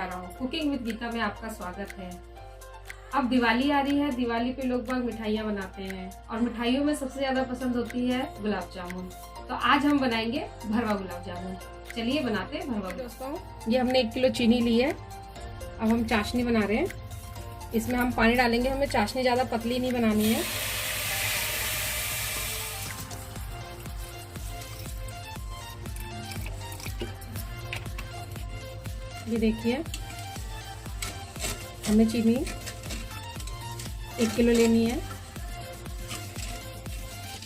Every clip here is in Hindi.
नमस्कार, कुकिंग विद गीता में आपका स्वागत है। अब दिवाली आ रही है। दिवाली पे लोग बाग मिठाइयाँ बनाते हैं और मिठाइयों में सबसे ज़्यादा पसंद होती है गुलाब जामुन। तो आज हम बनाएंगे भरवा गुलाब जामुन। चलिए बनाते हैं भरवा। दोस्तों, ये हमने 1 किलो चीनी ली है। अब हम चाशनी बना रहे हैं। इसमें हम पानी डालेंगे। हमें चाशनी ज़्यादा पतली नहीं बनानी है। ये देखिए, हमें चीनी 1 किलो लेनी है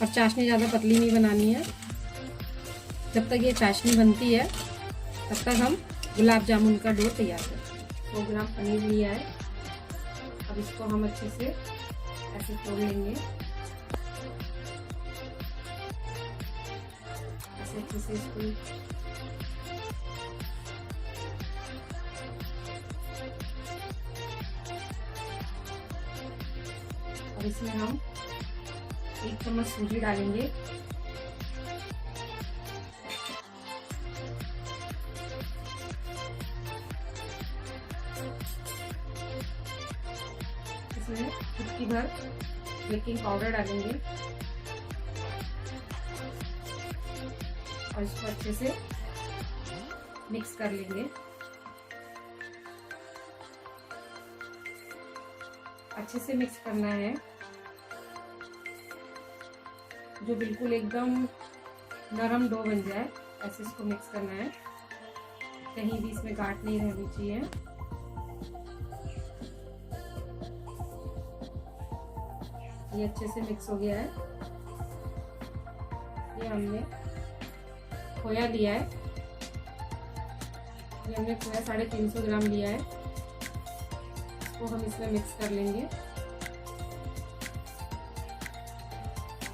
और चाशनी ज़्यादा पतली नहीं बनानी है। जब तक ये चाशनी बनती है तब तक हम गुलाब जामुन का डो तैयार करें। 100 ग्राम पनीर लिया है। अब इसको हम अच्छे से ऐसे तोड़ लेंगे। ऐसे अच्छे से इसको और इसमें हम 1 चम्मच सूजी डालेंगे। इसमें चुटकी भर बेकिंग पाउडर डालेंगे और इसको अच्छे से मिक्स कर लेंगे। अच्छे से मिक्स करना है, जो बिल्कुल एकदम नरम डो बन जाए, ऐसे इसको मिक्स करना है। कहीं भी इसमें गांठ नहीं रहनी चाहिए। ये अच्छे से मिक्स हो गया है। ये हमने खोया लिया है। ये हमने खोया 350 ग्राम लिया है। इसको हम इसमें मिक्स कर लेंगे।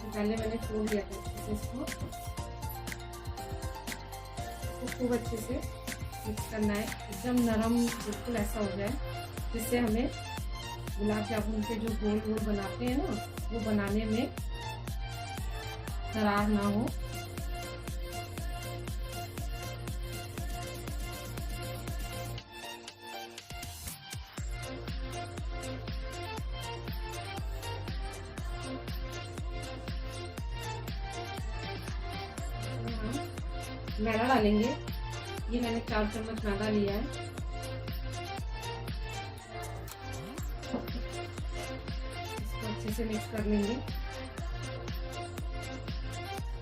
पहले मैंने छोड़ दिया था अच्छे से इसको खूब अच्छे से मिक्स करना है। एकदम नरम बिल्कुल ऐसा हो जाए जिससे हमें गुलाब जामुन के जो गोल गोल बनाते हैं ना, वो बनाने में दरार ना हो। मैदा डालेंगे। ये मैंने 4 चम्मच मैदा लिया है। इसको अच्छे से मिक्स कर लेंगे।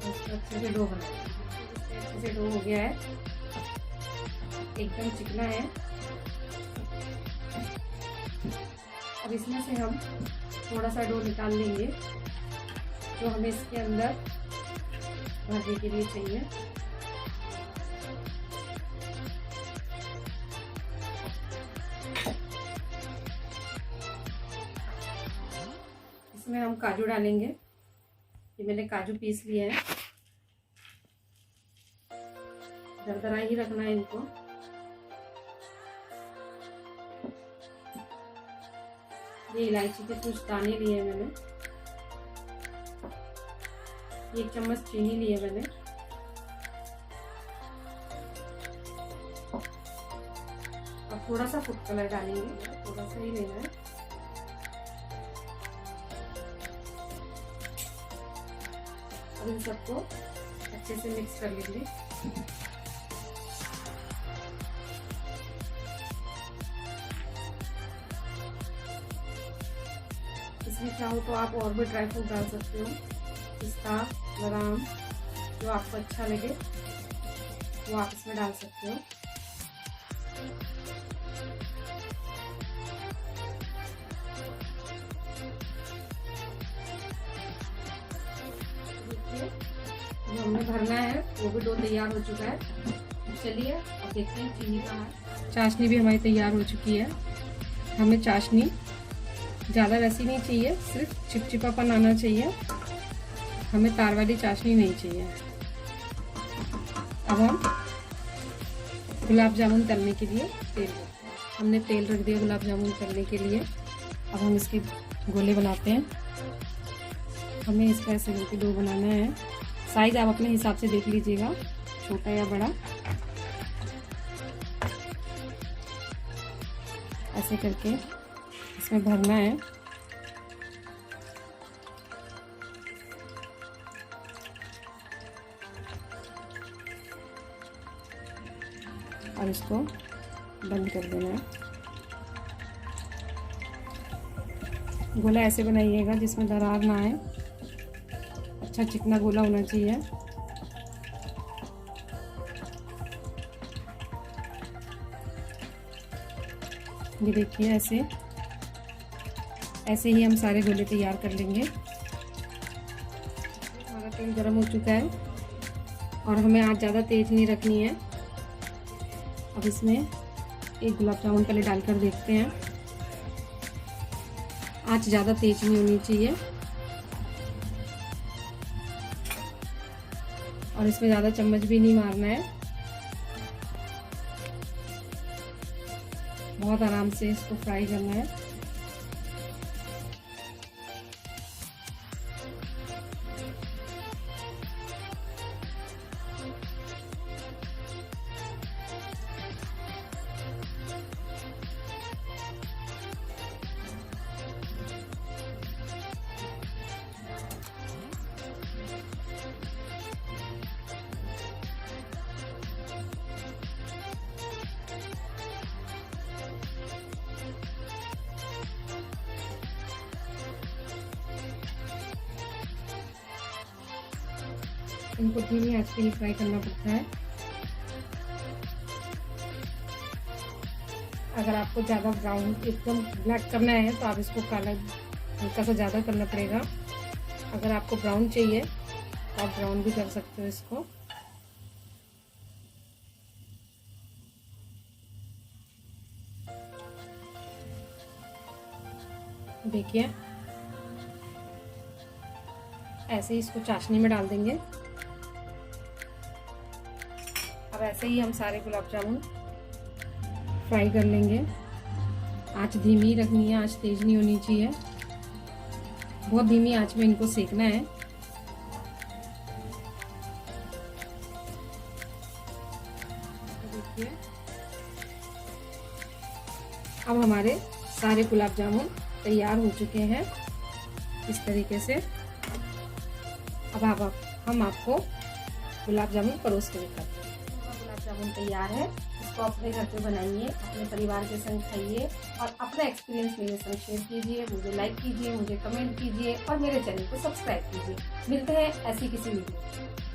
इसको अच्छे से डो बना लेंगे। अच्छे से डो हो गया है, एकदम चिकना है। अब इसमें से हम थोड़ा सा डो निकाल लेंगे जो हमें इसके अंदर भरने के लिए चाहिए। इसमें हम काजू डालेंगे। ये मैंने काजू पीस लिए हैं। दरदरा ही रखना है इनको। ये इलायची के कुछ दाने लिए हैं मैंने। 1 चम्मच चीनी ली है मैंने। और थोड़ा सा फूड कलर डालेंगे, थोड़ा सा ही लेना है। अब इन सबको अच्छे से मिक्स कर लेंगे। इसमें चाहो तो आप और भी ड्राई फ्रूट डाल सकते हो, पिस्ता, बादाम, जो आपको अच्छा लगे वो आप इसमें डाल सकते हो। जो हमने भरना है वो भी डो तैयार हो चुका है। चलिए अब देखते हैं चीनी का है। चाशनी भी हमारी तैयार हो चुकी है। हमें चाशनी ज़्यादा वैसी नहीं चाहिए, सिर्फ चिपचिपापन आना चाहिए। हमें तार वाली चाशनी नहीं चाहिए। अब हम गुलाब जामुन तलने के लिए तेल रखते हैं। हमने तेल रख दिया गुलाब जामुन तलने के लिए। अब हम इसके गोले बनाते हैं। हमें इसका ऐसे करके डो बनाना है। साइज आप अपने हिसाब से देख लीजिएगा, छोटा या बड़ा। ऐसे करके इसमें भरना है। और इसको बंद कर देना है। गोला ऐसे बनाइएगा जिसमें दरार ना आए, अच्छा चिकना गोला होना चाहिए। ये देखिए ऐसे ही हम सारे गोले तैयार कर लेंगे। हमारा तेल गर्म हो चुका है और हमें आँच ज़्यादा तेज नहीं रखनी है। अब इसमें एक गुलाब जामुन पहले डालकर देखते हैं। आँच ज़्यादा तेज नहीं होनी चाहिए और इसमें ज़्यादा चम्मच भी नहीं मारना है। बहुत आराम से इसको फ्राई करना है। इनको धीमी आंच पे ही फ्राई करना पड़ता है। अगर आपको ज़्यादा ब्राउन एकदम ब्लैक करना है तो आप इसको काला हल्का सा ज़्यादा करना पड़ेगा। अगर आपको ब्राउन चाहिए तो आप ब्राउन भी कर सकते हो इसको। देखिए ऐसे ही इसको चाशनी में डाल देंगे। अब ऐसे ही हम सारे गुलाब जामुन फ्राई कर लेंगे। आंच धीमी रखनी है, आंच तेज नहीं होनी चाहिए। बहुत धीमी आंच में इनको सेकना है। देखिए अब हमारे सारे गुलाब जामुन तैयार हो चुके हैं इस तरीके से। अब हम आपको गुलाब जामुन परोस के दिखाते हैं। गुलाब जामुन तैयार है। इसको अपने घर पे बनाइए, अपने परिवार के संग खाइए और अपना एक्सपीरियंस मेरे संग शेयर कीजिए। मुझे लाइक कीजिए, मुझे कमेंट कीजिए और मेरे चैनल को सब्सक्राइब कीजिए। मिलते हैं ऐसी किसी वीडियो।